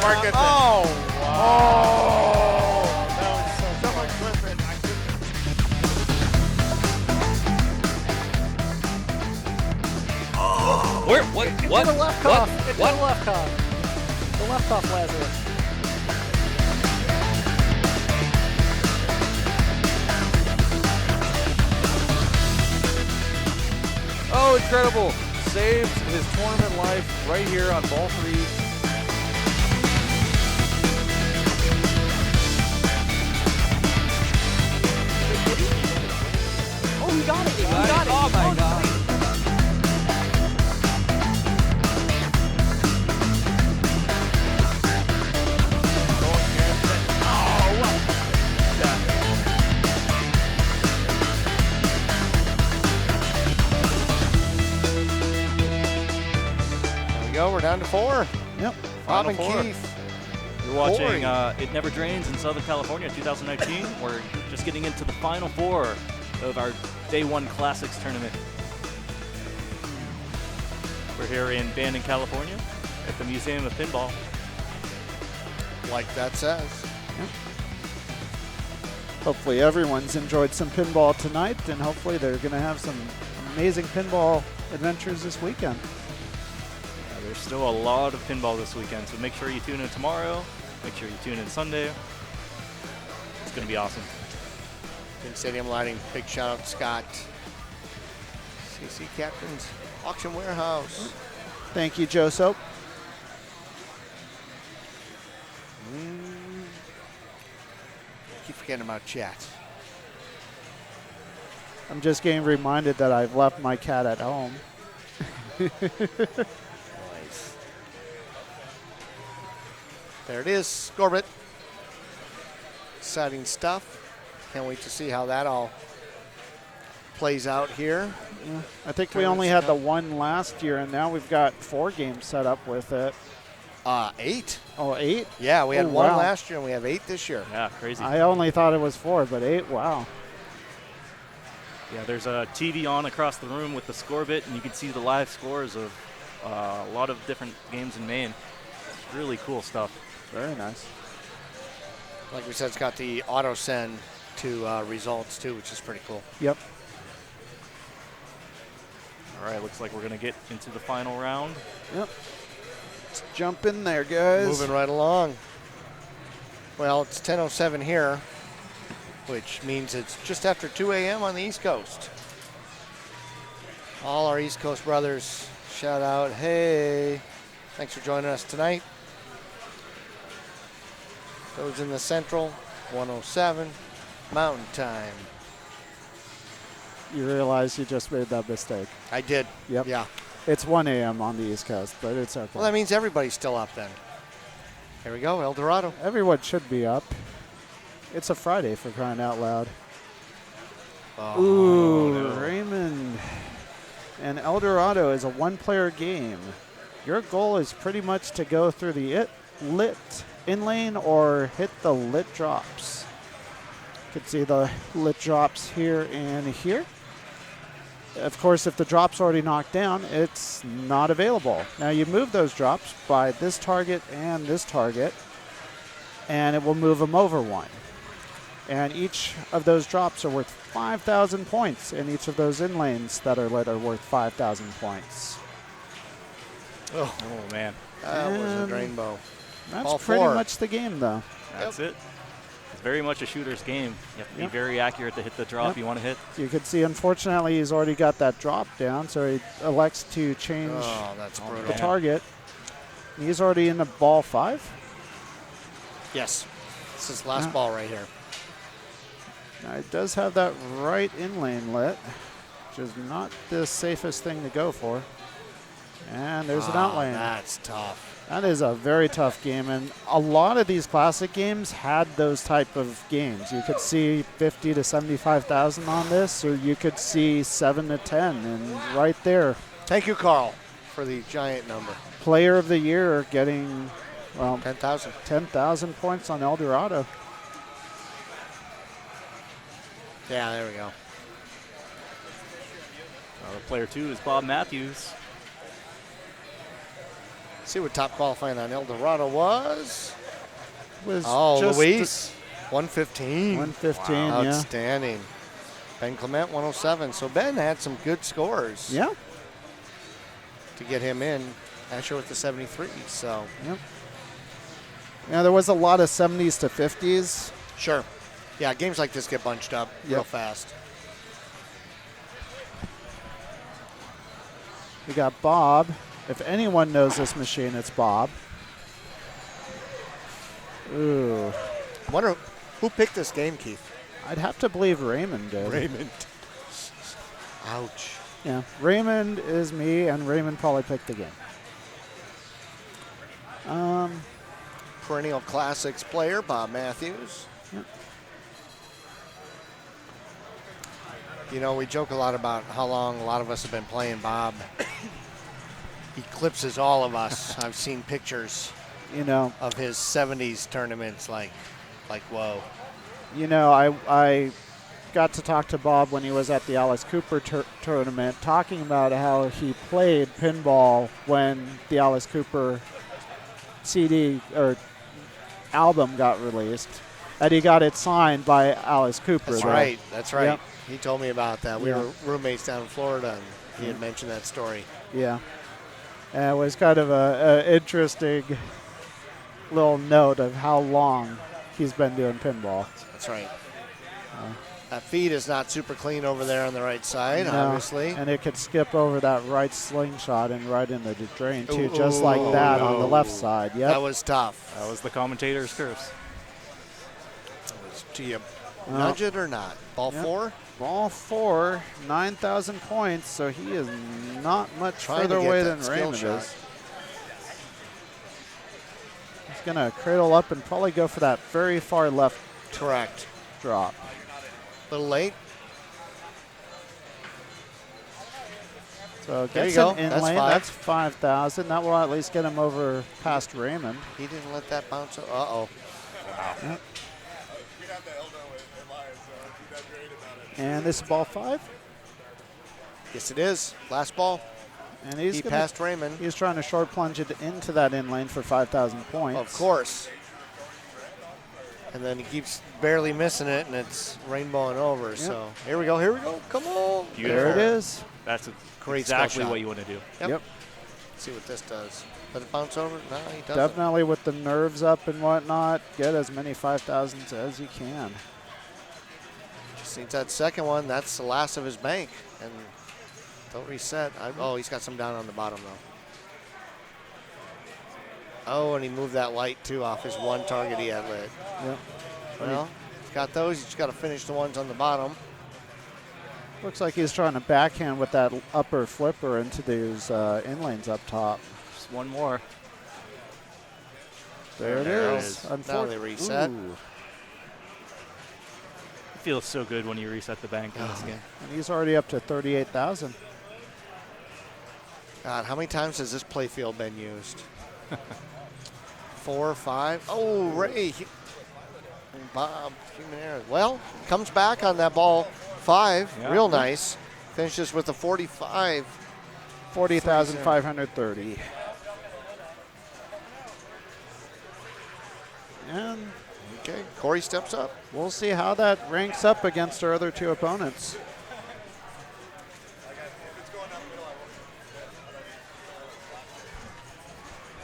Mark gets it. Oh, Oh, that was so someone clip it. I couldn't. Where? What? What? To the left What? cuff. It's What? to the left cuff. The left cuff, Lazarus. Oh, incredible. Saved his tournament life right here on ball 3. Oh, he got it. He got got it. it. Oh, my God. There we go. We're down to 4. Yep. Bob Final and four. Keith. You're watching Corey. It Never Drains in Southern California 2019. We're just getting into the final 4 of our Day 1 Classics tournament. We're here in Bandon, California at the Museum of Pinball. Like that says. Hopefully everyone's enjoyed some pinball tonight, and hopefully they're going to have some amazing pinball adventures this weekend. Yeah, there's still a lot of pinball this weekend, so make sure you tune in tomorrow. Make sure you tune in Sunday. It's going to be awesome. Pin Stadium Lighting. Big shout out to Scott. CC Captain's Auction Warehouse. Thank you, Joe Soap. Keep forgetting about chat. I'm just getting reminded that I've left my cat at home. Nice. There it is, Scorbit. Exciting stuff. Can't wait to see how that all plays out here. I think we only had the one last year, and now we've got 4 games set up with it. 8. Oh, 8? Yeah, we had Oh, 1 wow. last year and we have 8 this year. Yeah, crazy. I only thought it was 4, but 8, wow. Yeah, there's a TV on across the room with the score bit, and you can see the live scores of a lot of different games in Maine. It's really cool stuff. Very nice. Like we said, it's got the auto send to results too, which is pretty cool. Yep. All right, looks like we're going to get into the final round. Yep. Let's jump in there, guys. Moving right along. Well, it's 10:07 here, which means it's just after 2 a.m. on the East Coast. All our East Coast brothers, shout out, hey, thanks for joining us tonight. Those in the Central, 107, Mountain Time. You realize you just made that mistake. I did. Yep. Yeah. It's 1 a.m. on the East Coast, but it's okay. Well, that means everybody's still up then. Here we go, El Dorado. Everyone should be up. It's a Friday, for crying out loud. Oh, Ooh, no. Raymond. And El Dorado is a 1-player game. Your goal is pretty much to go through the lit in-lane or hit the lit drops. You can see the lit drops here and here. Of course, if the drop's already knocked down, it's not available. Now you move those drops by this target, and it will move them over 1. And each of those drops are worth 5,000 points, and each of those in lanes that are lit are worth 5,000 points. Oh, man. That was a And rainbow. That's All pretty 4. much the game, though. That's it. It's very much a shooter's game. You have to Yep. be very accurate to hit the drop Yep. you want to hit. You can see, unfortunately, he's already got that drop down, so he elects to change Oh, that's brutal. the target. He's already in the ball 5. Yes. This is last Yeah. ball right here. Now, it does have that right in lane lit, which is not the safest thing to go for. And there's an out lane. That's tough. That is a very tough game, and a lot of these classic games had those type of games. You could see 50 to 75,000 on this, or you could see 7 to 10, and right there, Thank you, Carl, for the giant number. Player of the Year getting, well, 10,000. 10,000 points on El Dorado. Yeah, there we go. The player 2 is Bob Matthews. See what top qualifying on El Dorado was. Was Oh, just Luis, 115. 115, yeah. Outstanding. Ben Clement, 107. So Ben had some good scores Yeah. to get him in. Asher with the 73. So Yep. Yeah, there was a lot of 70s to 50s. sure. Yeah, games like this get bunched up real fast. We got Bob. If anyone knows this machine, it's Bob. Ooh. Wonder who picked this game, Keith? I'd have to believe Raymond did. Raymond. Ouch. Yeah. Raymond is me, and Raymond probably picked the game. Perennial Classics player, Bob Matthews. Yep. You know, we joke a lot about how long a lot of us have been playing Bob. Eclipses all of us. I've seen pictures You know, of his 70s tournaments like whoa. I got to talk to Bob when he was at the Alice Cooper tournament, talking about how he played pinball when the Alice Cooper CD or album got released, and he got it signed by Alice Cooper. That's there. right. That's right. Yep. He told me about that. We Yeah. were roommates down in Florida, and he had mentioned that story. Yeah. And it was kind of a interesting little note of how long he's been doing pinball. That's right. That feed is not super clean over there on the right side, No, obviously. And it could skip over that right slingshot and right into the drain, too, Ooh, just like that on the no. left side. Yep. That was tough. That was the commentator's curse. Do you Well, nudge it or not? Ball Yep. 4? Ball 4, 9,000 points, so he is not much Trying to further get away that than skill Raymond shot. is. He's going to cradle up and probably go for that very far left Correct. drop. A little late. So There you gets go. an in That's lane. 5. That's 5,000. That will at least get him over past Raymond. He didn't let that bounce. Uh-oh. Yep. And this is ball 5. Yes, it is. Last ball. And he's He gonna, passed Raymond. He's trying to short plunge it into that in lane for 5,000 points. Of course. And then he keeps barely missing it, and it's rainbowing over. So here we go. Here we go. Come on. There it is. That's Great exactly skill shot. what you want to do. Yep. Yep. Let's see what this does. Let it bounce over? No, he doesn't. Definitely with the nerves up and whatnot, get as many 5,000s as you can. Since that second one, that's the last of his bank. And don't reset. Oh, he's got some down on the bottom, though. Oh, and he moved that light, too, off his one target he had lit. Yep. Well, he's got those. He's just got to finish the ones on the bottom. Looks like he's trying to backhand with that upper flipper into these in lanes up top. Just one more. There it There it is. is. Now they reset. Ooh. It feels so good when you reset the bank in this game. And he's already up to 38,000. God, how many times has this playfield been used? 4 or 5? Oh, Ray. Bob, human error. Well, comes back on that ball 5. Yeah. Real nice. Finishes with a 45. 40,530. And Okay, Corey steps up. we'll see how that ranks up against our other two opponents.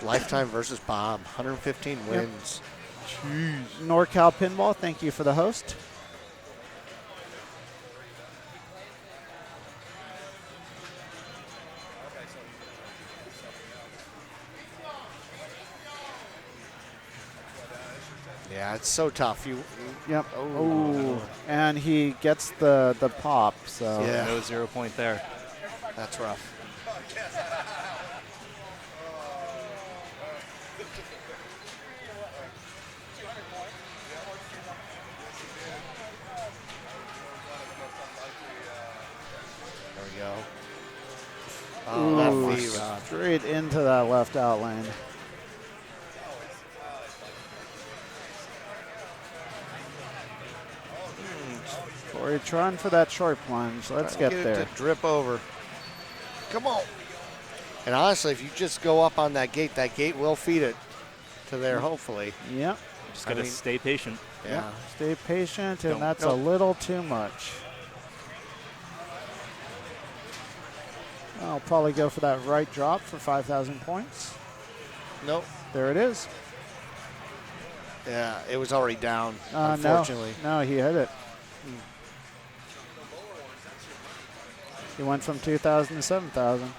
Lifetime versus Bob. 115 wins. NorCal Pinball, thank you for the host. Yeah, it's so tough. Yep. Oh, and he gets the pop. So Yeah. No 0 point there. That's rough. There we go. Oh, Ooh, that feed was straight into that left out lane. Corey trying for that short plunge. Let's trying to get it there. to drip over. Come on. And honestly, if you just go up on that gate will feed it to there, hopefully. Yep. Just got to stay patient. Yeah. Stay patient, and Don't- that's a little too much. I'll probably go for that right drop for 5,000 points. Nope. There it is. Yeah, it was already down, No, unfortunately. no, he hit it. He went from 2,000 to 7,000.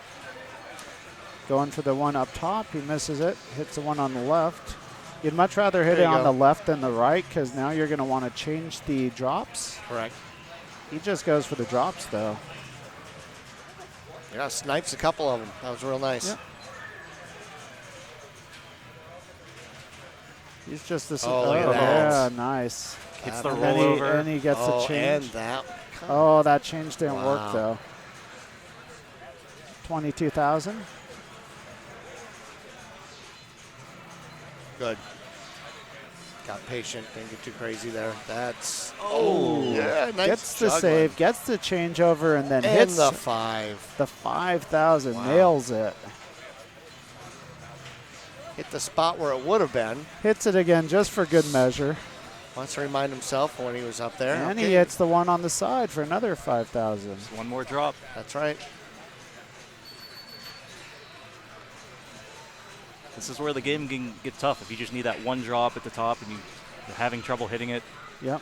Going for the one up top, he misses it. Hits the one on the left. You'd much rather hit There it you on go. the left than the right, because now you're going to want to change the drops. Correct. He just goes for the drops, though. Yeah, snipes a couple of them. That was real nice. Yep. He's just this. Oh, look at that. Yeah, nice. Hits the And then rollover. and he gets the Oh, change. and that. Oh, that change didn't Wow. work, though. 22,000. Good. Got patient. Didn't get too crazy there. That's. Oh, yeah, nice. Gets the juggling. save, gets the changeover, and then And hits the 5. the 5,000. Wow. Nails it. Hit the spot where it would have been. Hits it again just for good measure. Wants to remind himself when he was up there. And Okay. he hits the one on the side for another 5,000. One more drop. That's right. This is where the game can get tough. If you just need that one drop at the top and you're having trouble hitting it, Yep,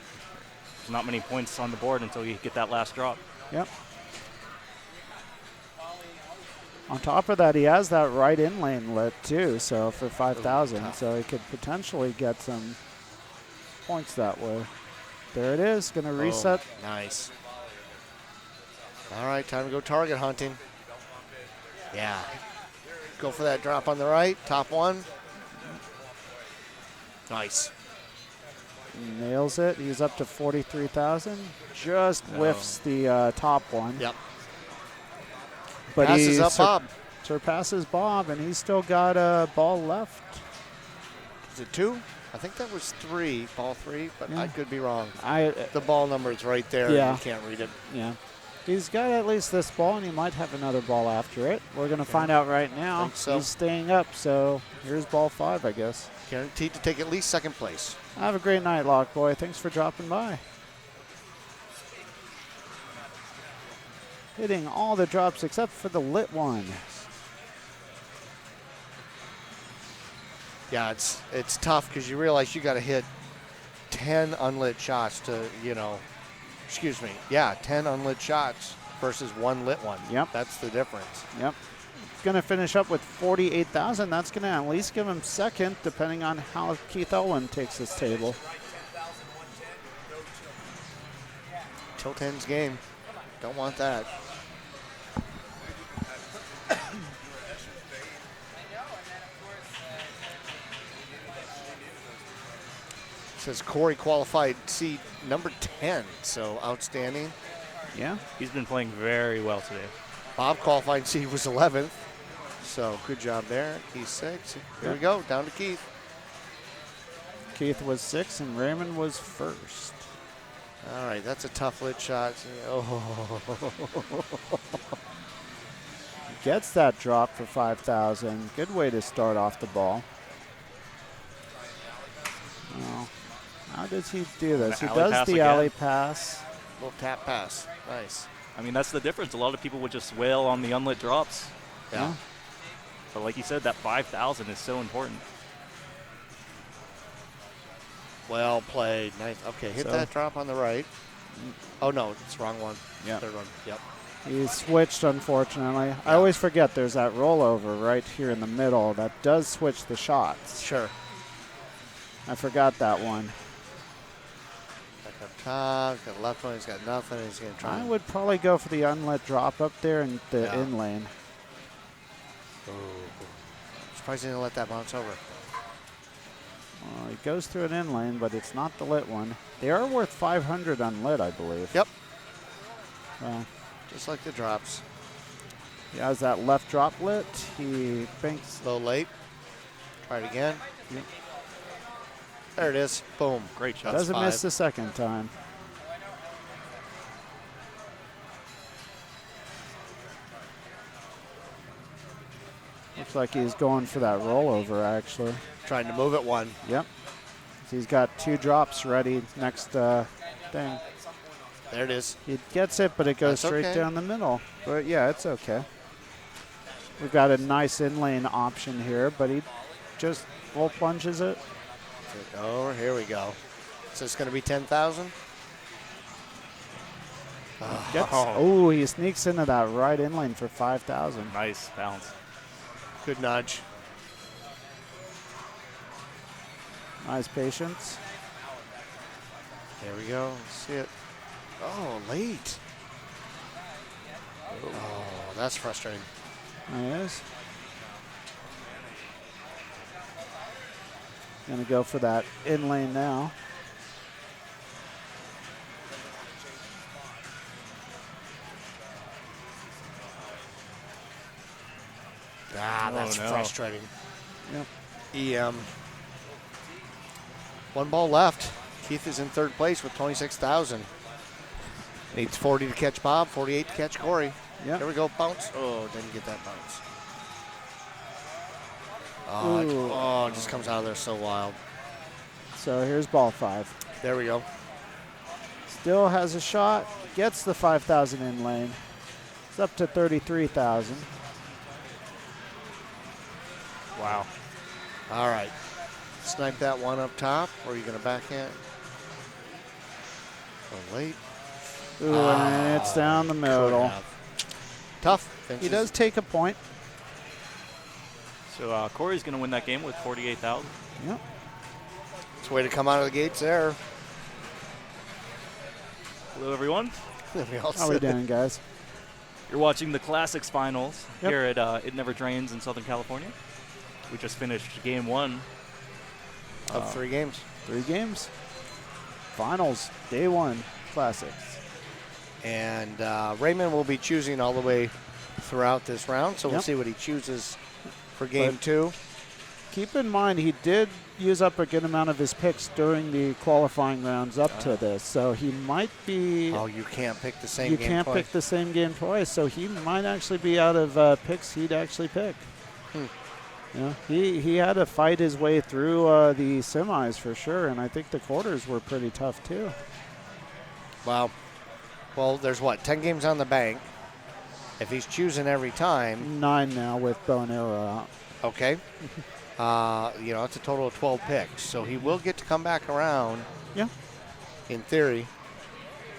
there's not many points on the board until you get that last drop. yep. On top of that, he has that right in lane lit too, so for 5,000, tough. so he could potentially get some points that way. There it is, going to reset. Oh, nice. All right, time to go target hunting. Yeah. Go for that drop on the right, top one. Nice. Nails it. He's up to 43,000. Just whiffs the top one. Yep. But Passes he up Bob. surpasses Bob, and he's still got a ball left. Is it 2? I think that was 3, ball 3, but Yeah. I could be wrong. I The ball number is right there. Yeah. You can't read it. yeah. He's got at least this ball, and he might have another ball after it. We're going to find out right now. Think so. He's staying up, so here's ball 5, I guess. Guaranteed to take at least second place. Have a great night, Lock Boy. Thanks for dropping by. Hitting all the drops except for the lit one. Yeah, it's tough because you realize you got to hit 10 unlit shots to, 10 unlit shots versus 1 lit one. Yep. That's the difference. Yep. Going to finish up with 48,000. That's going to at least give him second, depending on how Keith Owen takes this table. Till 10's game. Don't want that. Says Corey qualified seed number 10, so outstanding. Yeah. He's been playing very well today. Bob qualified seed was 11th, so good job there. He's 6. Here we go, down to Keith. Keith was 6 and Raymond was first. All right, that's a tough lit shot. Oh, Gets that drop for 5,000. Good way to start off the ball. Well, how does he do this? He alley does pass the again. alley pass. little tap pass. Nice. I mean, that's the difference. A lot of people would just wail on the unlit drops. Yeah. But like you said, that 5,000 is so important. Well played. Nice. Okay, hit So- that drop on the right. Oh, no, it's the wrong one. Yeah. Third one. Yep. He switched, unfortunately. I always forget there's that rollover right here in the middle that does switch the shots. Sure. I forgot that one. Back up top. Got the left one. He's got nothing. He's going to try. I would probably go for the unlit drop up there in the Yeah. in lane. Surprised he didn't let that bounce over. Well, he goes through an in lane, but it's not the lit one. They are worth 500 unlit, I believe. Yep. Well, Just like the drops. he has that left drop lit. He thinks Low late. Try it again. Yep. There it is. Boom. Great shot. doesn't five. miss the second time. Looks like he's going for that rollover, actually. Trying to move it one. Yep. He's got 2 drops ready next thing. There it is. He gets it, but it goes That's straight okay. down the middle. But yeah, it's okay. We've got a nice in-lane option here, but he just full plunges it. Oh, here we go. Is this going to be 10,000? Oh, he sneaks into that right in lane for 5,000. Nice bounce. Good nudge. Nice patience. There we go. See it. Oh, late. Oh, that's frustrating. Nice. Gonna go for that in lane now. That's no. frustrating. Yep. EM. 1 ball left. Keith is in 3rd place with 26,000. Needs 40 to catch Bob, 48 to catch Corey. Yep. Here we go, bounce. Oh, didn't get that bounce. It just comes out of there so wild. So here's ball 5. There we go. Still has a shot. Gets the 5,000 in lane. It's up to 33,000. Wow. All right. Snipe that one up top, or are you going to backhand? Oh, late. Ooh, and it's down the middle. Tough. He does take a point. So Corey's going to win that game with 48,000. Yep. It's a way to come out of the gates there. Hello, everyone. How we doing, guys? You're watching the Classics Finals Yep. here at It Never Drains in Southern California. We just finished game 1. Of 3 games. 3 games. Finals, day 1, classics. And Raymond will be choosing all the way throughout this round, so we'll Yep. see what he chooses for game 2. Keep in mind, he did use up a good amount of his picks during the qualifying rounds up to this, so he might be. Oh, you can't pick the same you game can't twice. pick the same game twice, so he might actually be out of picks he'd actually pick. Yeah, he had to fight his way through the semis for sure, and I think the quarters were pretty tough too. Wow. Well, there's what, 10 games on the bank. If he's choosing every time, 9 now with bow and arrow out. okay. It's a total of 12 picks. So he will get to come back around, Yeah. in theory.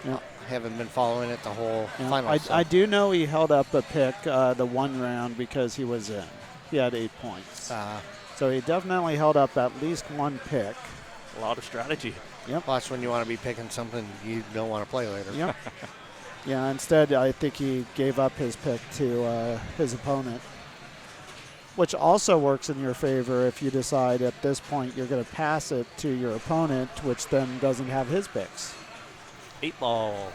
Yeah. Haven't been following it the whole Yeah. final. I do know he held up a pick the 1 round because he was in. He had 8 points. So he definitely held up at least 1 pick. A lot of strategy. Yep. Plus, when you want to be picking something you don't want to play later. Yep. Yeah, instead I think he gave up his pick to his opponent, which also works in your favor if you decide at this point you're going to pass it to your opponent, which then doesn't have his picks. 8 ball.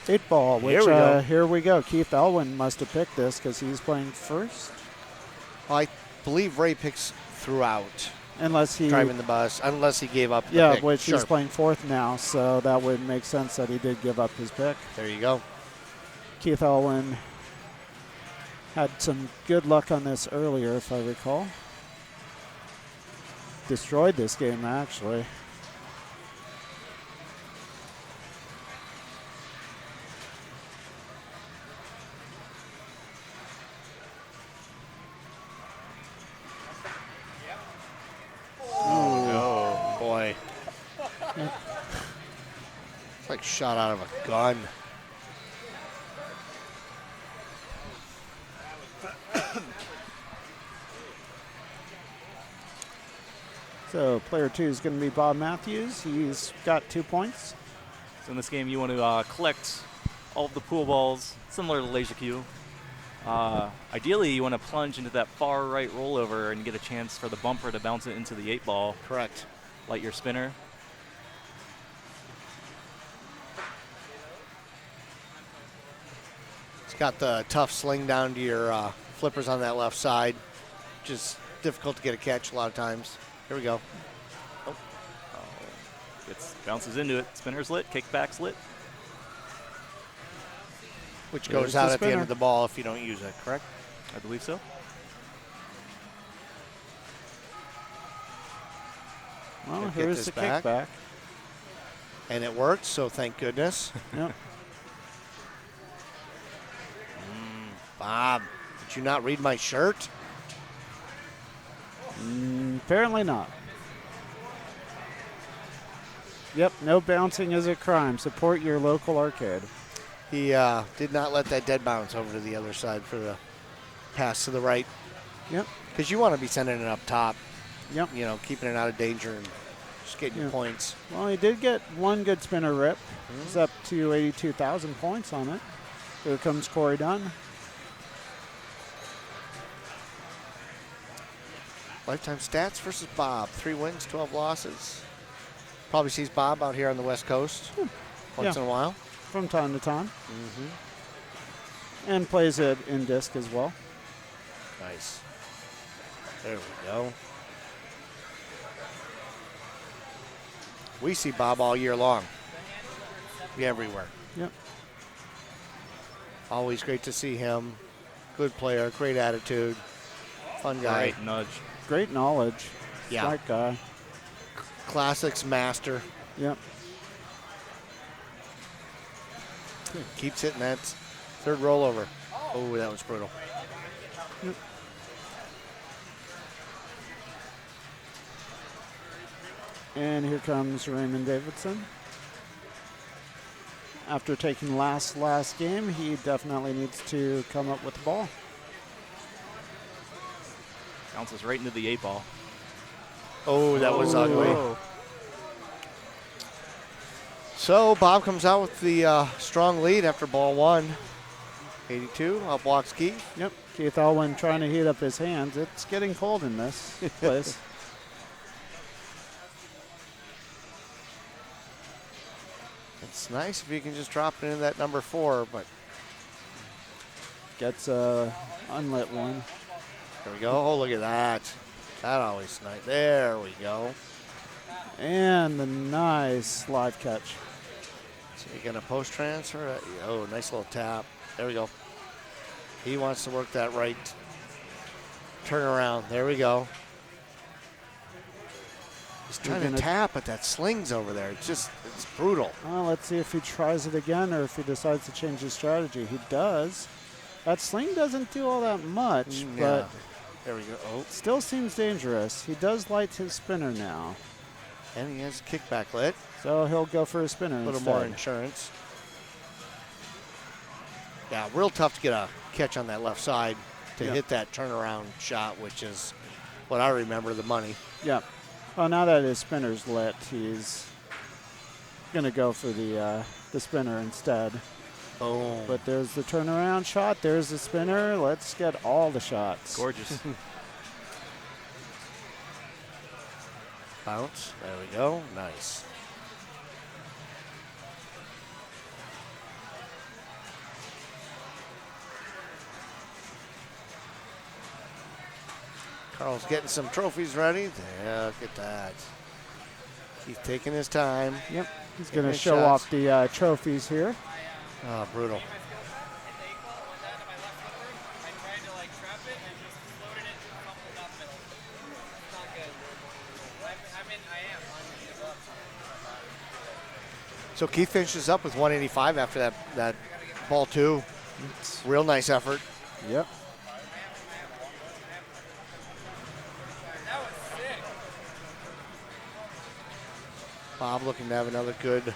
8 ball, which Here we go. here we go. Keith Elwin must have picked this because he's playing first, I believe Ray picks throughout, unless he driving the bus, unless he gave up the yeah, pick. which Sure. he's playing 4th now, so that would make sense that he did give up his pick. There you go. Keith Elwin had some good luck on this earlier, if I recall. Destroyed this game, actually. Oh, boy. It's like shot out of a gun. So player 2 is going to be Bob Matthews. He's got 2 points. So in this game, you want to collect all of the pool balls, similar to Laser Q. Ideally, you want to plunge into that far right rollover and get a chance for the bumper to bounce it into the 8 ball. Correct. Light your spinner. It's got the tough sling down to your flippers on that left side. Just difficult to get a catch a lot of times. Here we go. It bounces into it. Spinner's lit. Kickback's lit. Which There's goes the out at the end spinner. of the ball if you don't use it, correct? I believe so. Well, Get here's this the back. kickback. And it worked, so thank goodness. Yep. Bob, did you not read my shirt? Apparently not. Yep, no bouncing is a crime. Support your local arcade. He did not let that dead bounce over to the other side for the pass to the right. Yep. Because you want to be sending it up top, Yep. you know, keeping it out of danger and just getting your points. Well, he did get one good spinner rip. He's up to 82,000 points on it. Here comes Corey Dunn. Lifetime stats versus Bob. 3 wins, 12 losses. Probably sees Bob out here on the West Coast once in a while. From time to time. And plays at INDISC as well. Nice. There we go. We see Bob all year long. Everywhere. Yep. Always great to see him. Good player, great attitude, fun guy. Great nudge. Great knowledge. Yeah. Smart guy. Classics master. Yep. Keeps hitting that third rollover. Oh, that was brutal. And here comes Raymond Davidson. After taking last game, he definitely needs to come up with the ball. Bounces right into the 8-ball. Oh, that was ugly. Whoa. So Bob comes out with the strong lead after ball 1. 82, up walks Keith. Yep. Keith Elwin trying to heat up his hands. It's getting cold in this place. It's nice if you can just drop it into that number 4, but Gets a unlit one. there we go. Oh, look at that. That always nice. There we go. And the nice live catch. So you're going to post transfer. Oh, nice little tap. There we go. He wants to work that right turnaround. There we go. He's trying to tap, but that sling's over there. It's brutal. Well, let's see if he tries it again or if he decides to change his strategy. He does. That sling doesn't do all that much, but there we go. Oh, still seems dangerous. He does light his spinner now. and he has a kickback lit. So he'll go for a spinner A little instead. more insurance. Yeah, real tough to get a catch on that left side to hit that turnaround shot, which is what I remember the money. Yep. Well, now that his spinner's lit, he's going to go for the spinner instead. Boom. But there's the turnaround shot. There's the spinner. Let's get all the shots. Gorgeous. Bounce. There we go. Nice. Carl's getting some trophies ready. Yeah, look at that. He's taking his time. Yep. He's going to Good show shots. off the trophies here. Oh, brutal. So Keith finishes up with 185 after that ball 2. Real nice effort. Yep. Bob looking to have another good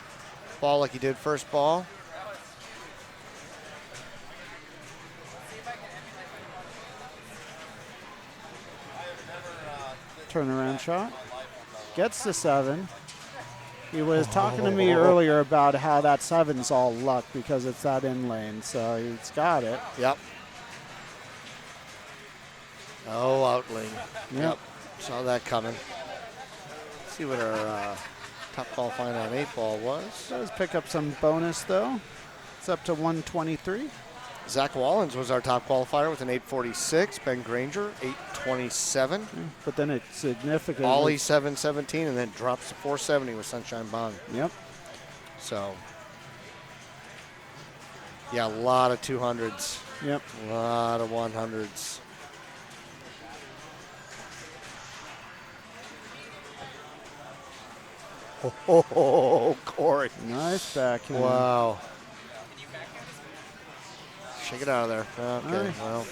ball like he did first ball. Turnaround shot. Gets the 7. He was talking to me earlier about how that 7's all luck because it's that in lane. So he's got it. Yep. Oh, out lane. Yep. Saw that coming. Let's see what our top qualifying on 8-ball was. Does pick up some bonus though. It's up to 123. Zach Wallens was our top qualifier with an 846. Ben Granger, 827. But then it's significant. Ollie, 717, and then drops to 470 with Sunshine Bond. Yep. So, yeah, a lot of 200s. Yep. A lot of 100s. Oh, Corey. Nice backhand. Wow. Shake it out of there. Okay, Nice. well.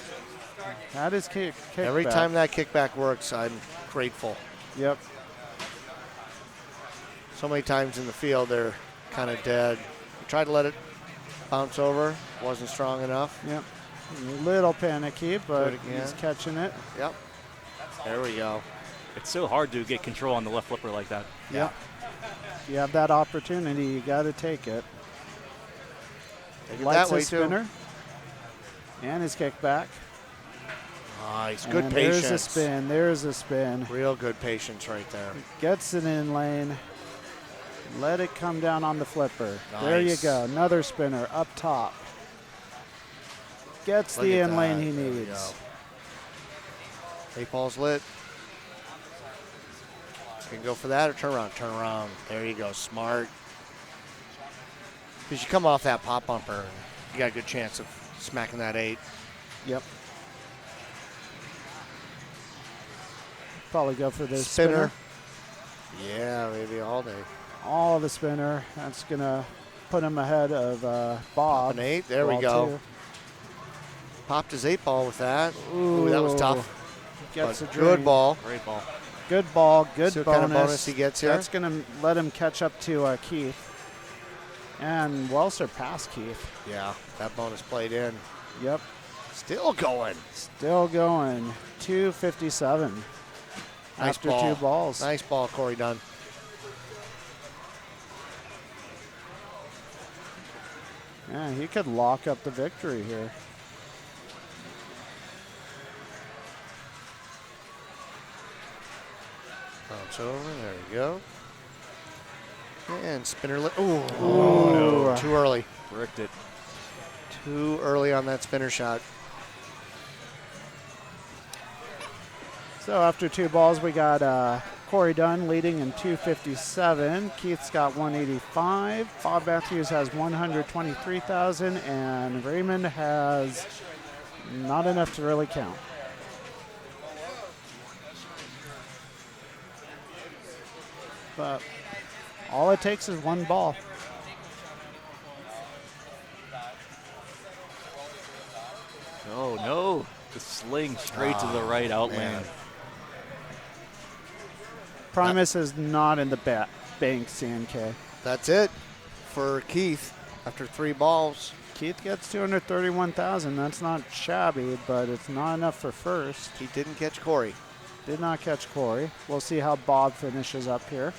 That is kick Every back. time that kickback works, I'm grateful. Yep. So many times in the field, they're kind of dead. You tried to let it bounce over. Wasn't strong enough. Yep. A little panicky, but it again. he's catching it. Yep. There we go. It's so hard to get control on the left flipper like that. Yep. You have that opportunity, you got to take it. Take it Lights that way, his too. spinner. And his kickback. Nice. Good And patience. There's a spin. There's a spin. Real good patience right there. Gets it in lane. Let it come down on the flipper. There you Nice. go. Another spinner up top. Gets Look the at in lane that. he There we needs. go. 8-ball's lit. You can go for that or turn around. Turn around. There you go. Smart. Because you come off that pop bumper, you got a good chance of smacking that 8. Yep. Probably go for the Spinner. spinner. Yeah, maybe all day. All the spinner. That's going to put him ahead of Bob. An 8. There we Ball go. 2. Popped his 8-ball with that. Ooh, that was tough. Gets a But drain. good ball. Great ball. Good ball. Good See what bonus. kind of bonus he gets here? That's going to let him catch up to Keith. And well surpassed Keith. Yeah, that bonus played in. Yep. Still going. Still going. 257 Nice after ball. 2 balls. Nice ball, Corey Dunn. Yeah, he could lock up the victory here. Bounce over. There we go. And spinner. Ooh. Ooh. Too early. Bricked it. Too early on that spinner shot. So after 2 balls, we got Corey Dunn leading in 257. Keith's got 185. Bob Matthews has 123,000, and Raymond has not enough to really count. But all it takes is 1 ball. Oh, no. The sling straight to the right out man. lane. Primus is not in the bank, CNK. That's it for Keith after 3 balls. Keith gets 231,000. That's not shabby, but it's not enough for first. He didn't catch Corey. Did not catch Corey. We'll see how Bob finishes up here.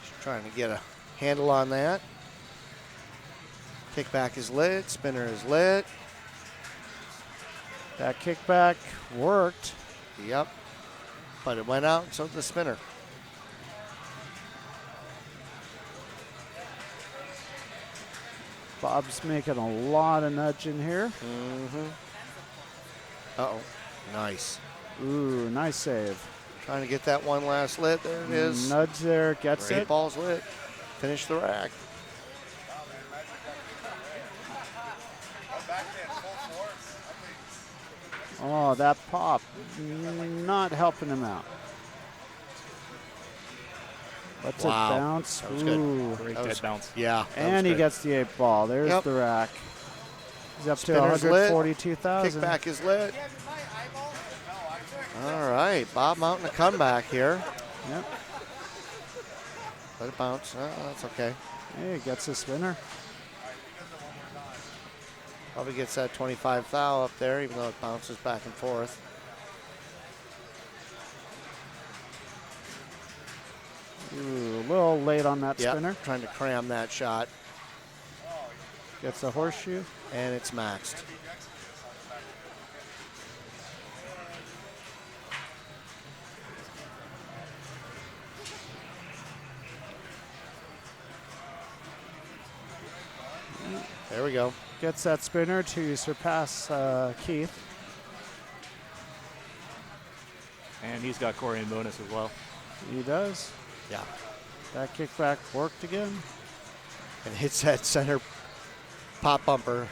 Just trying to get a handle on that. Kickback is lit. Spinner is lit. That kickback worked. Yep. But it went out, so did the spinner. Bob's making a lot of nudging here. Mm-hmm. Uh-oh. Nice. Ooh, nice save. Trying to get that one last lit. There it is. Nudge there, gets Great it. ball's lit. Finish the rack. Oh, that pop. Not helping him out. Lets Wow. it bounce. That was good. Ooh. Great That dead was- bounce. Yeah. that And was he good. gets the 8 ball. There's Yep. the rack. He's up to Spinner's lit. 142,000. Kickback is lit. All right. Bob mounting a comeback here. Yep. Let it bounce. That's okay. Hey, gets a spinner. Probably gets that 25 thou up there, even though it bounces back and forth. Ooh, a little late on that Yep, spinner. trying to cram that shot, Gets a horseshoe. and it's maxed. There we go. Gets that spinner to surpass Keith. And he's got Corey in bonus as well. He does. Yeah. That kickback worked again. And hits that center pop bumper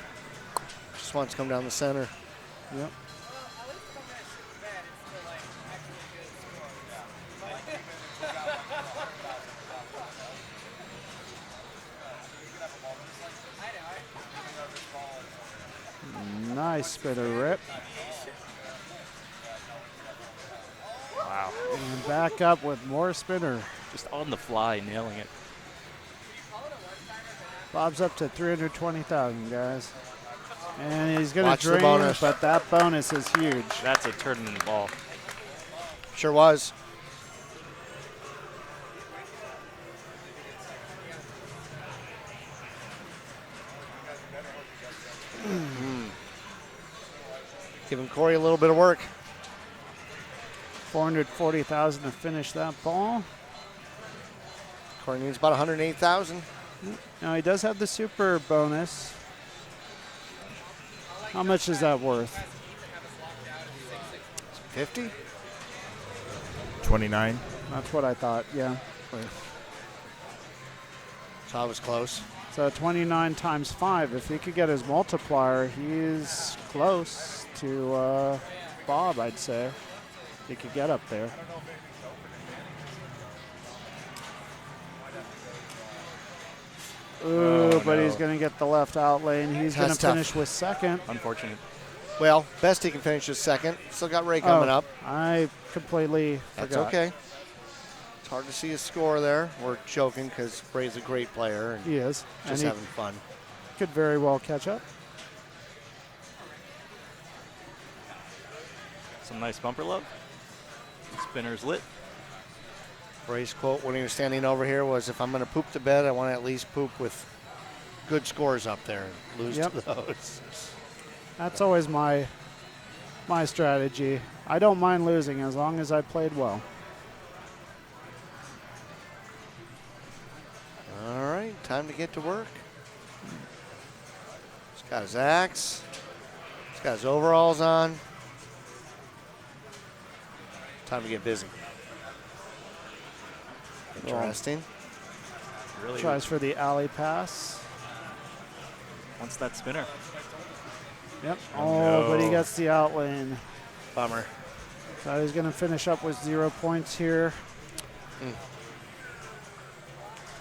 Just wants to come down the center. Yep. Nice spinner rip. Wow. And back up with more spinner. Just on the fly, nailing it. Bob's up to 320,000, guys. And he's going Watch to the drain, bonus. but that bonus is huge. That's a tournament ball. Sure was. Giving Corey a little bit of work. 440,000 to finish that ball. Corey needs about 108,000. Now he does have the super bonus. How much is that worth? 50? 29. That's what I thought, yeah. So I was close. So 29 times 5. If he could get his multiplier, he's close to Bob, I'd say. He could get up there. Ooh, Oh, but no. he's going to get the left out lane. He's going to That's tough. finish with second. Unfortunate. Well, best he can finish is second. Still got Ray coming Oh, up. I completely That's forgot. okay. It's hard to see his score there. We're joking because Ray's a great player and He is. And just he having fun. could very well catch up. Some nice bumper love. Spinner's lit. Ray's quote when he was standing over here was, if I'm going to poop the bed, I want to at least poop with good scores up there and lose Yep. to those. That's always my strategy. I don't mind losing as long as I played well. All right, time to get to work. He's got his axe. He's got his overalls on. Time to get busy. Interesting. Really Tries for the alley pass. wants that spinner. Yep. Oh, Oh, but he no. gets the out lane. Bummer. So he's going to finish up with 0 points here. Mm.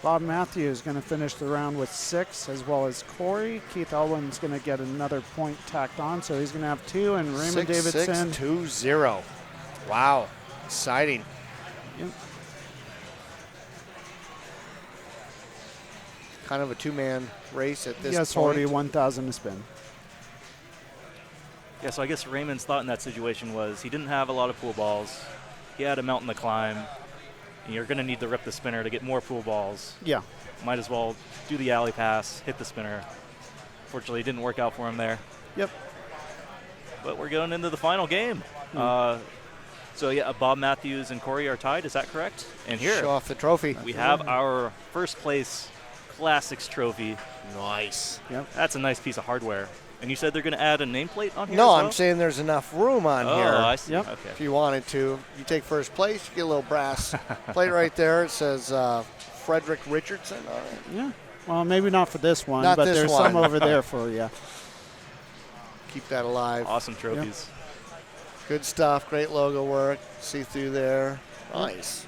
Bob Matthews is going to finish the round with 6, as well as Corey. Keith Elwin's going to get another point tacked on, so he's going to have 2. And Raymond Davidson. 6-6-2-0. Wow. Exciting. Yep. Kind of a two-man race at this He has point. 41,000 to spin. Yeah, so I guess Raymond's thought in that situation was he didn't have a lot of pool balls. He had a mountain to climb. And you're going to need to rip the spinner to get more pool balls. Yeah. Might as well do the alley pass, hit the spinner. Fortunately, it didn't work out for him there. Yep. But we're going into the final game. So, yeah, Bob Matthews and Corey are tied. Is that correct? And here Show off the trophy. we have our first place Classics trophy. Nice. That's a nice piece of hardware. And you said they're going to add a nameplate on here No, as well? I'm saying there's enough room on Oh, here. I see. Yep. Okay. If you wanted to, you take first place, you get a little brass plate right there. It says Frederick Richardson on it. Yeah. Well, maybe not for this one, Not but this there's one. some over there for you. Keep that alive. Awesome trophies. Good stuff. Great logo work. See through there. Nice.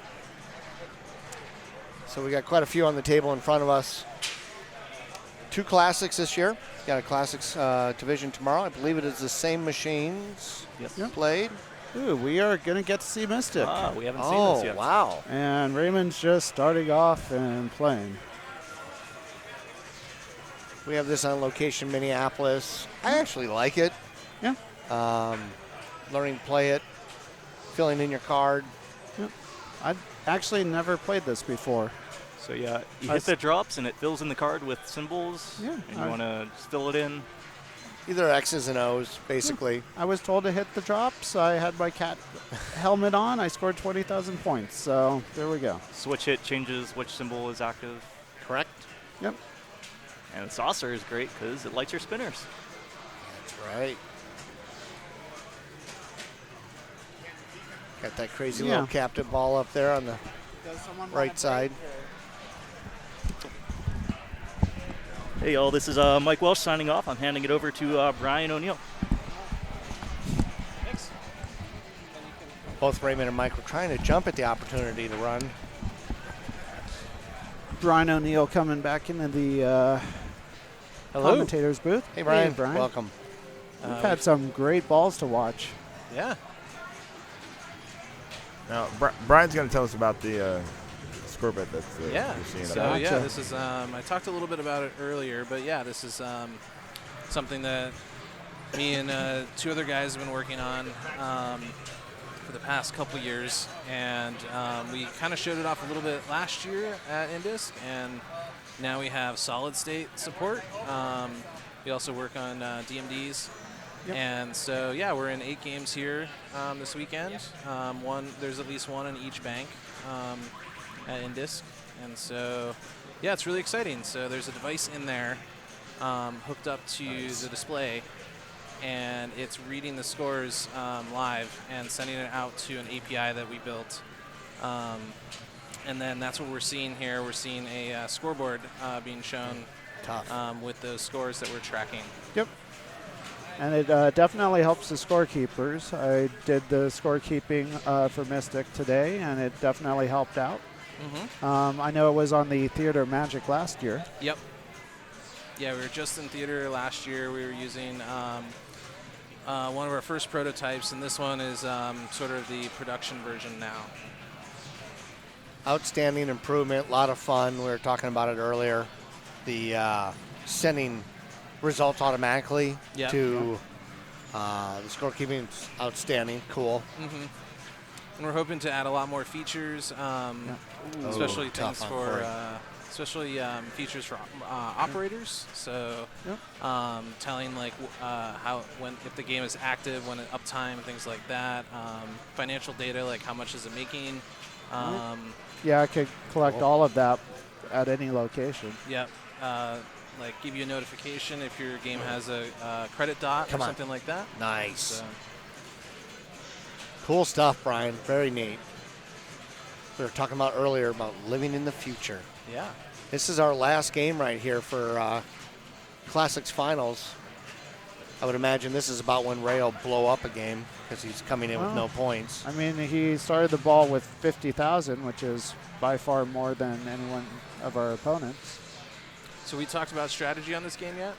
So we got quite a few on the table in front of us. 2 classics this year. Got a classics division tomorrow. I believe it is the same machines Yep. played. Ooh, we are going to get to see Mystic. Ah, we haven't seen Oh, this yet. wow. And Raymond's just starting off and playing. We have this on location, Minneapolis. I actually like it. Yeah. Learning to play it, filling in your card. I'd actually never played this before. So, yeah, you I hit s- the drops and it fills in the card with symbols. Yeah, And you I- want to fill it in. Either X's and O's, basically. I was told to hit the drops. I had my cat helmet on. I scored 20,000 points. So there we go. Switch hit changes which symbol is active. Correct? Yep. And the saucer is great because it lights your spinners. That's right. Got that crazy Yeah. little captain ball up there on the right side. Hey, y'all, this is Mike Welsh signing off. I'm handing it over to Brian O'Neill. Thanks. Both Raymond and Mike were trying to jump at the opportunity to run. Brian O'Neill coming back into the commentator's booth. Hey, Brian. Hey, Brian. Welcome. We've had some great balls to watch. Yeah. Now, Brian's going to tell us about the score bet that's Yeah. you're seeing. So yeah, Gotcha. this is I talked a little bit about it earlier, but yeah, this is something that me and 2 other guys have been working on for the past couple years, and we kind of showed it off a little bit last year at INDISC, and now we have solid state support. We also work on DMDs. Yep. And so, yeah, we're in 8 games here this weekend. There's at least one in each bank at INDISC. And so, yeah, it's really exciting. So there's a device in there hooked up to the display, and it's reading the scores live and sending it out to an API that we built. And then that's what we're seeing here. We're seeing a scoreboard being shown with those scores that we're tracking. Yep. And it definitely helps the scorekeepers. I did the scorekeeping for Mystic today, and it definitely helped out. I know it was on the Theater Magic last year. Yep. Yeah, we were just in theater last year. We were using one of our first prototypes, and this one is sort of the production version now. Outstanding improvement, a lot of fun. We were talking about it earlier. The sending results automatically Yep. to the scorekeeping is outstanding. Cool. And we're hoping to add a lot more features, especially tough things on for, Corey. especially features for operators. So telling like if the game is active, when it uptime, things like that. Financial data, like how much is it making. Yeah, I could collect all of that at any location. Yep. Like give you a notification if your game has a credit dot Come or on. something like that. Nice. So, Cool stuff, Brian. Very neat. We were talking about earlier about living in the future. yeah. This is our last game right here for Classics Finals. I would imagine this is about when Ray will blow up a game because he's coming in with no points. I mean, he started the ball with 50,000, which is by far more than any one of our opponents. So we talked about strategy on this game yet?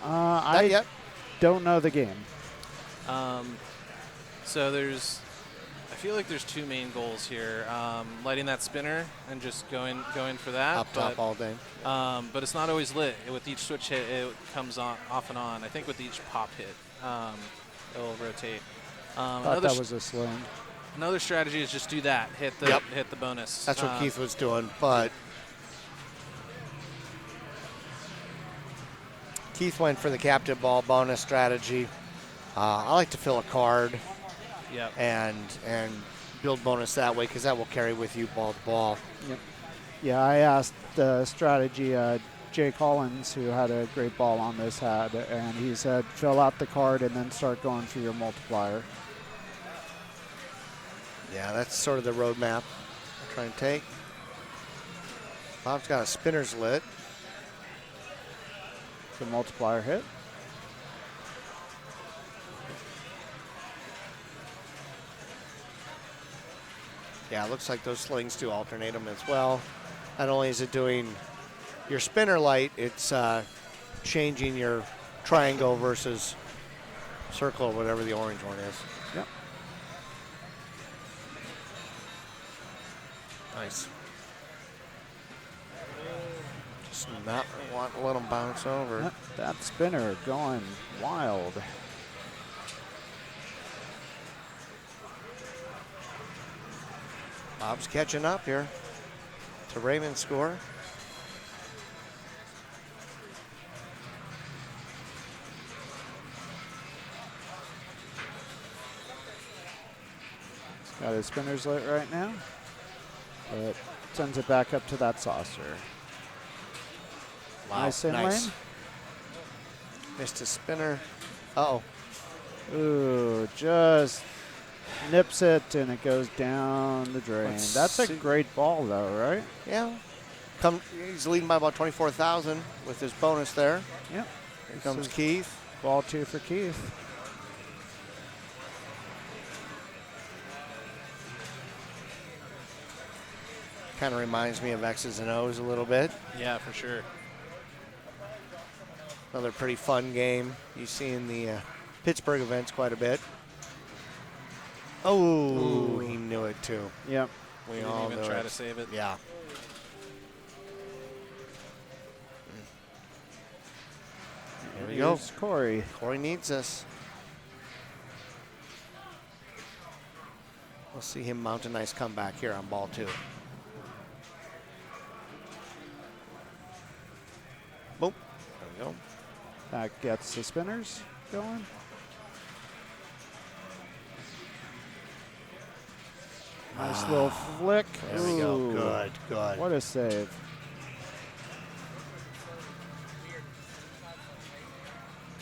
Not yet. Don't know the game. So I feel like there's 2 main goals here: lighting that spinner and just going for that. Up top all day. But it's not always lit. With each switch hit, it comes on off and on. I think with each pop hit, it will rotate. Thought that was a sling. Another strategy is just do that. Hit the bonus. That's what Keith was doing, but Keith went for the captive ball bonus strategy. I like to fill a card Yep. and build bonus that way because that will carry with you ball to ball. Yep. Yeah, I asked the strategy Jay Collins, who had a great ball on this, had, and he said fill out the card and then start going for your multiplier. Yeah, that's sort of the roadmap I'm trying to take. Bob's got a spinner's lit. The multiplier hit. Yeah, it looks like those slings do alternate them as well. Not only is it doing your spinner light, it's changing your triangle versus circle or whatever the orange one is. Yep. Nice. Just not want to let them bounce over. Yep, that spinner going wild. Bob's catching up here to Raymond's score. Got his spinners lit right now. But sends it back up to that saucer. Wow, Nice in nice. lane. Missed a spinner. Uh-oh. Ooh, just nips it and it goes down the drain. Let's That's a see. great ball though, right? Yeah. He's leading by about 24,000 with his bonus there. Yep. Here comes Keith. Ball 2 for Keith. Kind of reminds me of X's and O's a little bit. Yeah, for sure. Another pretty fun game. You see in the Pittsburgh events quite a bit. Oh, he knew it too. Yep. We He all didn't even knew try it. to save it. Yeah. Here we go. Here's Corey. Corey needs this. We'll see him mount a nice comeback here on ball 2. Boom. There we go. That gets the spinners going. Nice little flick. There we go. Ooh. Good, good. What a save.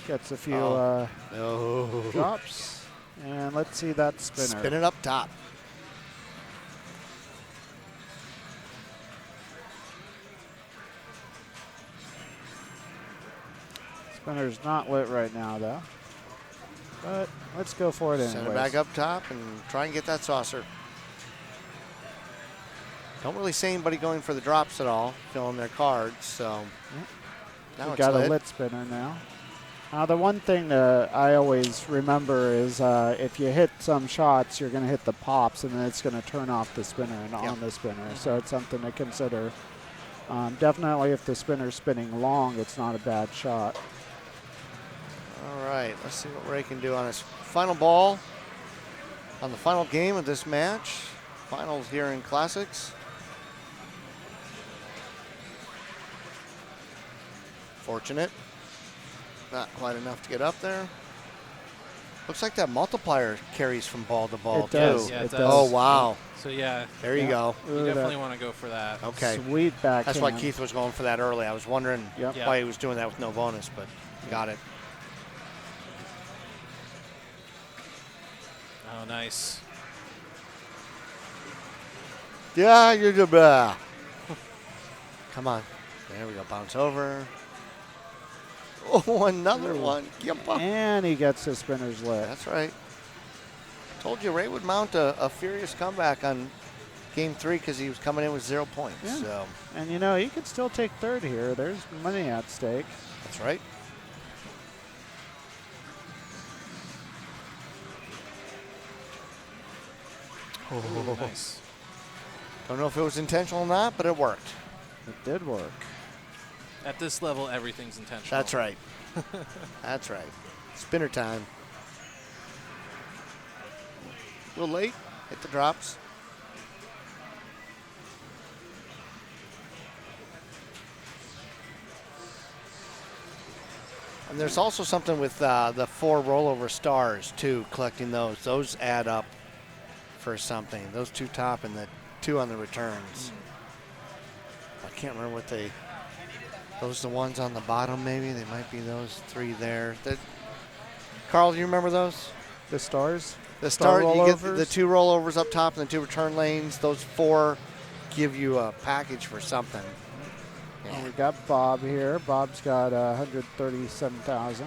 Gets a few Oh. drops. And let's see that spinner. Spin it up top. Spinner's not lit right now, though. But let's go for it anyways. Send it back up top and try and get that saucer. Don't really see anybody going for the drops at all, filling their cards, so now We it's got lit. a lit spinner now. The one thing that I always remember is if you hit some shots, you're going to hit the pops, and then it's going to turn off the spinner and on the spinner. So it's something to consider. Definitely if the spinner's spinning long, it's not a bad shot. All right, let's see what Ray can do on his final ball on the final game of this match. Finals here in Classics. Fortunate. Not quite enough to get up there. Looks like that multiplier carries from ball to ball, It does. too. Yeah, it it does. Oh, wow. So yeah, There you Yeah. go. you Ooh, definitely that want to go for that. Okay. Sweet backhand. That's why Keith was going for that early. I was wondering Yep. Yeah. why he was doing that with no bonus, but got it. Oh, nice. Yeah, you're the blah. Come on. There we go. Bounce over. Oh, another one. Yep. And he gets his spinners lit. That's right. Told you Ray would mount a furious comeback on game 3 because he was coming in with 0 points. Yeah. So And, you know, he could still take third here. There's money at stake. that's right. Ooh, nice. Don't know if it was intentional or not, but it worked. It did work. At this level, everything's intentional. That's right. That's right. Spinner time. A little late. Hit the drops. And there's also something with the 4 rollover stars, too, collecting those. Those add up for something. Those 2 top and the 2 on the returns. I can't remember what they... Those the ones on the bottom, maybe? They might be those 3 there. Carl, do you remember those? The stars? The Star start, you get rollovers? the 2 rollovers up top and the 2 return lanes. Those 4 give you a package for something. And we got Bob here. Bob's got 137,000.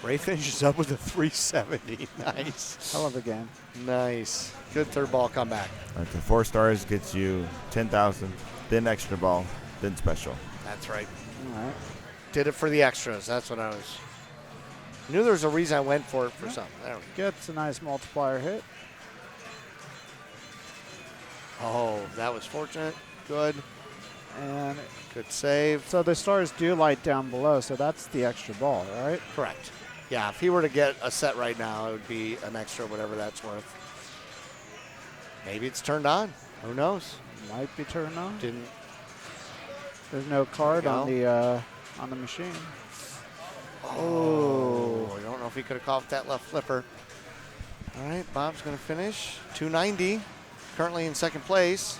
Ray finishes up with a 370. Nice. Hell of a game. Nice. Good third ball comeback. All right, the 4 stars gets you 10,000, then extra ball, then special. That's right. All right. Did it for the extras. That's what I was. Knew there was a reason I went for it for something. There we go. Gets a nice multiplier hit. Oh, that was fortunate. Good. And Good save. so the stars do light down below, so that's the extra ball, right? Correct. Yeah, if he were to get a set right now, it would be an extra, whatever that's worth. Maybe it's turned on. Who knows? Might be turned on. Didn't. There's no card There on you the machine. Oh, I don't know if he could have caught that left flipper. All right, Bob's going to finish. 290. Currently in second place.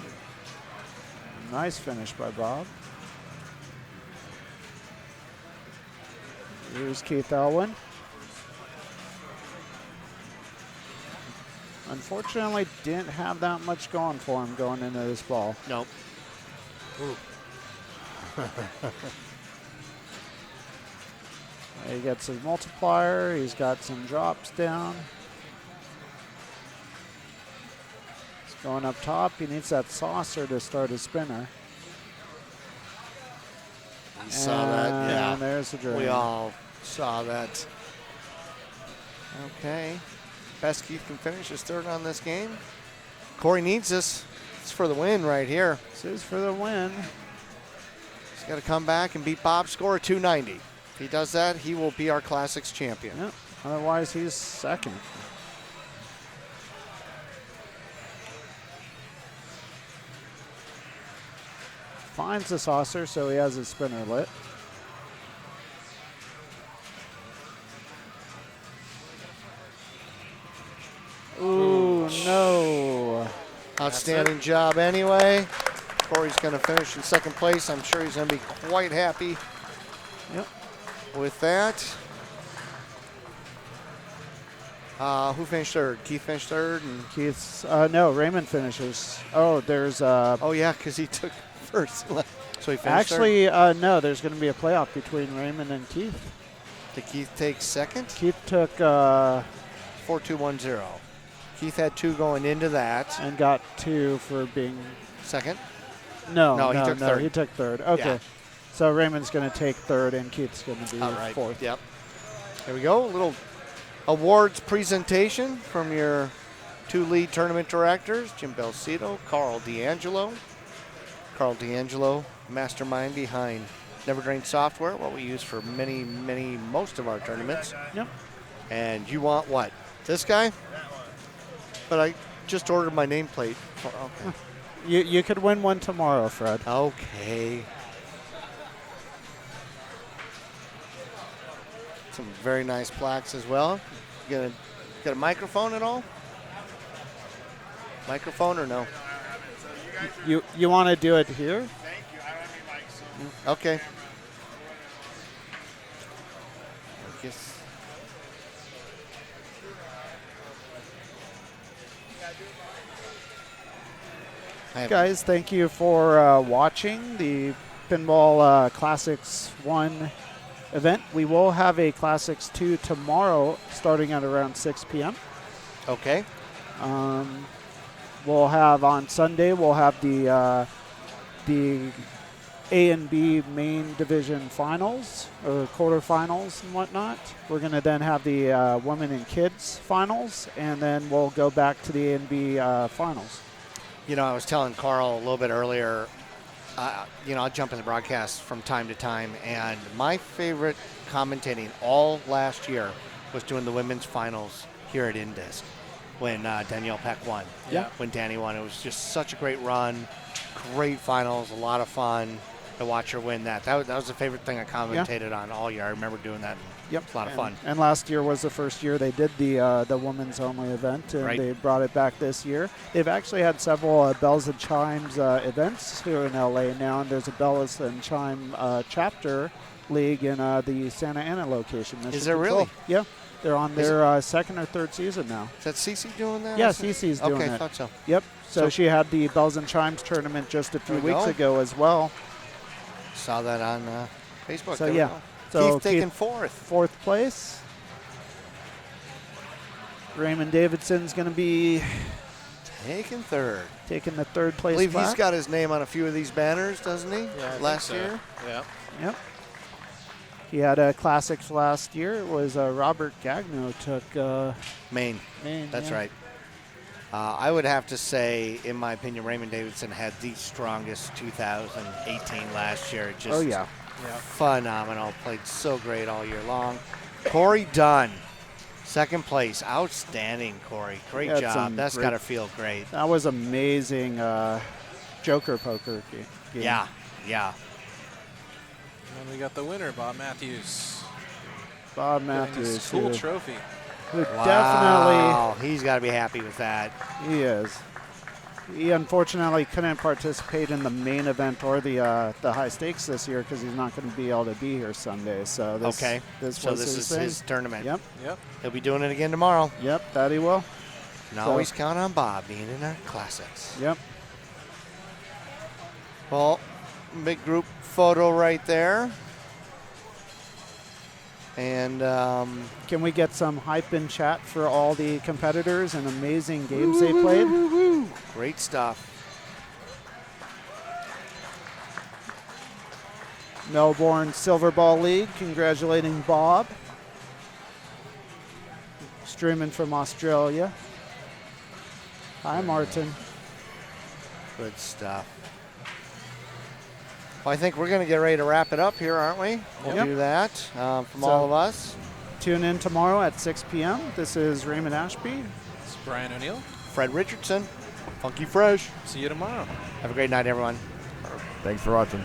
Nice finish by Bob. Here's Keith Elwin. Unfortunately, didn't have that much going for him going into this ball. Nope. Ooh. He gets his multiplier. He's got some drops down. He's going up top. He needs that saucer to start his spinner. We saw that, yeah. And there's the drain. We all saw that. Okay. Best Keith can finish his third on this game. Corey needs this. It's for the win right here. This is for the win. He's got to come back and beat Bob's score at 290. If he does that, he will be our Classics champion. Yep. Otherwise, he's second. Finds the saucer, so he has his spinner lit. Ooh, no. Outstanding job anyway. Corey's going to finish in second place. I'm sure he's going to be quite happy Yep. with that. Who finished third? Keith finished third. And Keith's, no, Raymond finishes. Oh, there's, oh, yeah, because he took first. So he finished actually, no, there's going to be a playoff between Raymond and Keith. third. Did Keith take second? Keith took 4-2-1-0. Keith had 2 going into that. and got 2 for being. Second? No, No, he took third. He took third. Okay. Yeah. So Raymond's going to take third and Keith's going to be All right. fourth. Yep. Here we go. A little awards presentation from your 2 lead tournament directors, Jim Belcito, Carl D'Angelo. Carl D'Angelo, mastermind behind Never Drain Software, what we use for most of our tournaments. Yep. And you want what? This guy? But I just ordered my nameplate. Okay. You could win one tomorrow, Fred. Okay. Some very nice plaques as well. You got a microphone at all? Microphone or no? You want to do it here? Okay. I guess. Guys, thank you for watching the Pinball Classics 1 event. We will have a Classics 2 tomorrow starting at around 6 p.m. Okay. We'll have on Sunday, we'll have the A and B main division finals or quarterfinals and whatnot. We're going to then have the women and kids finals, and then we'll go back to the A and B finals. You know, I was telling Carl a little bit earlier, I'll jump in the broadcast from time to time, and my favorite commentating all last year was doing the women's finals here at INDISC when Danielle Peck won. Yeah. When Danny won. It was just such a great run, great finals, a lot of fun to watch her win that. That was the favorite thing I commentated on all year. I remember doing that. Yep. It's a lot of fun. And last year was the first year they did the women's only event, and Right. they brought it back this year. They've actually had several Bells and Chimes events here in LA now, and there's a Bells and Chime chapter league in the Santa Ana location. Mission Is there Control. really? Yeah. They're on their second or third season now. Is that Cece doing that? Yeah, Cece's doing okay, it. thought so. Yep. So So- she had the Bells and Chimes tournament just a few There we weeks go. ago as well. Saw that on Facebook. So There we yeah. go. So Keith taking Keith, fourth. fourth place. Raymond Davidson's going to be Taking third. taking the third I place believe he's plaque. got his name on a few of these banners, doesn't he? Yeah, I think Last so. year. Yeah. Yep. He had a classics last year. It was Robert Gagno took Maine. Maine. That's yeah. right. I would have to say, in my opinion, Raymond Davidson had the strongest 2018 last year. Just Oh yeah. phenomenal. Played so great all year long. Corey Dunn, second place. Outstanding, Corey. Great Had job. some That's great- got to feel great. That was amazing Joker poker game. Yeah, yeah. And we got the winner, Bob Matthews. Bob Getting this Matthews, cool who trophy. definitely Wow, he's got to be happy with that. he is. He unfortunately couldn't participate in the main event or the high stakes this year because he's not going to be able to be here Sunday. So this, Okay. this So was this his is thing. his tournament. Yep. Yep. He'll be doing it again tomorrow. Yep. That he will. And always count on Bob being in our classics. Yep. Well, big group photo right there. And Can we get some hype in chat for all the competitors and amazing games they played? great stuff. Melbourne Silver Ball League, congratulating Bob. Streaming from Australia. Hi, Martin. Good stuff. Well, I think we're going to get ready to wrap it up here, aren't we? We'll Yep. do that from So- all of us. Tune in tomorrow at 6 p.m. This is Raymond Ashby. It's Brian O'Neill. Fred Richardson, Funky Fresh. See you tomorrow. Have a great night, everyone. Thanks for watching.